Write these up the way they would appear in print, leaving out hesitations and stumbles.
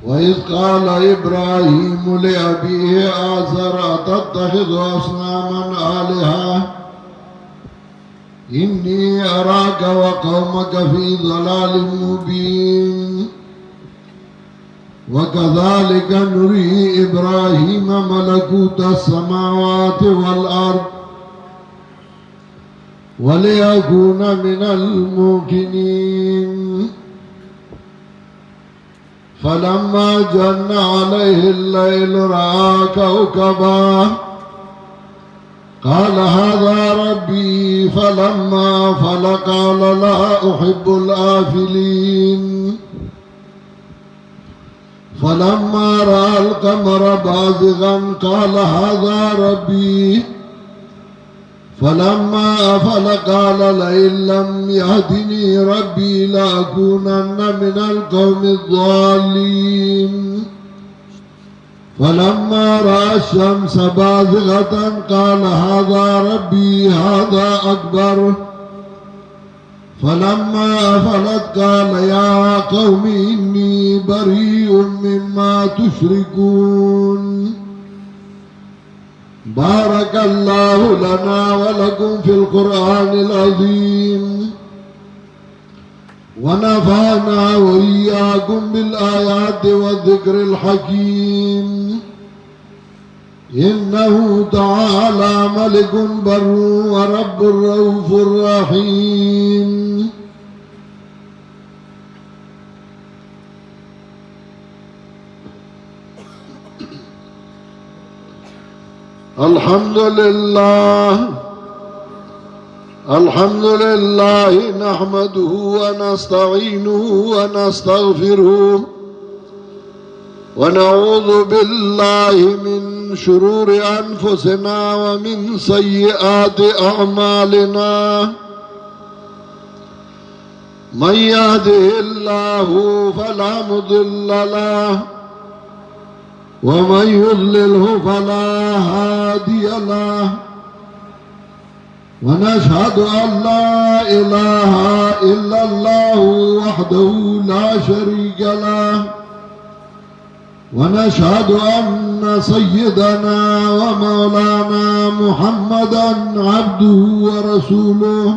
وإذ قال إبراهيم لأبيه آزر أتتخذ أصناما آلهة إني أراك وقومك في ضلال مبين وكذلك نري إبراهيم ملكوت السماوات والأرض وليكون من الموقنين فلما جن عليه الليل رأى كوكبا قال هذا ربي فلما أفل قال لا أحب الآفلين فلما رأى القمر بازغا قال هذا ربي فلما أفل قال لئن لم يهدني ربي لأكونن من القوم الضالين فلما رأى الشمس بازغة قال هذا ربي هذا أكبر فلما أفلت قال يا قوم إني بريء مما تشركون بارك الله لنا ولكم في القرآن العظيم ونفعنا وإياكم بالآيات والذكر الحكيم إنه تعالى ملك بر ورب رؤوف رحيم الحمد لله نحمده ونستعينه ونستغفره ونعوذ بالله من شرور أنفسنا ومن سيئات أعمالنا من يهده الله فلا مضل له ومن يضلله فلا هادي له ونشهد أن لا إله إلا الله وحده لا شريك له ونشهد أن سيدنا ومولانا محمدا عبده ورسوله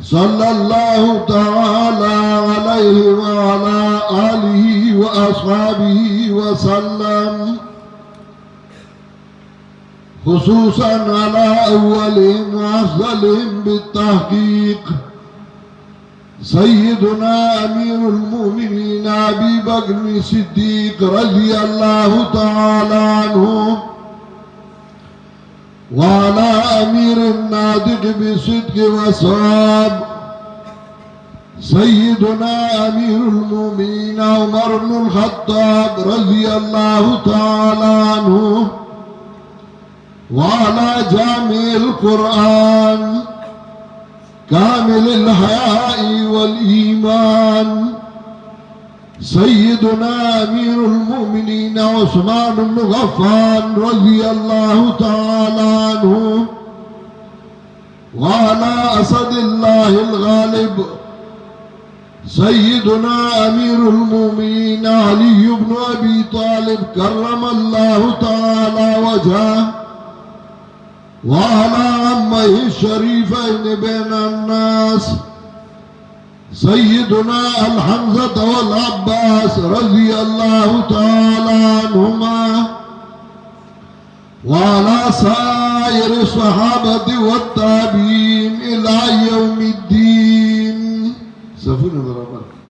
صلى الله تعالى عليه وعلى آله وأصحابه وسلم خصوصا على أولهم وأفضلهم بالتحقيق سيدنا أمير المؤمنين أبي بكر الصديق رضي الله تعالى عنه وعلى أمير الناطق بالصدق والصواب سيدنا أمير المؤمنين عمر بن الخطاب رضي الله تعالى عنه وعلى جامع القرآن كامل الحياء والإيمان سيدنا أمير المؤمنين عثمان بن غفان رضي الله تعالى عنه وعلى أسد الله الغالب سيدنا أمير المؤمنين علي بن أبي طالب كرم الله تعالى وجهه وعلى عمه الشريفين بين الناس سيدنا الحمزة والعباس رضي الله تعالى عنهما وعلى سائر الصحابة والتابعين إلى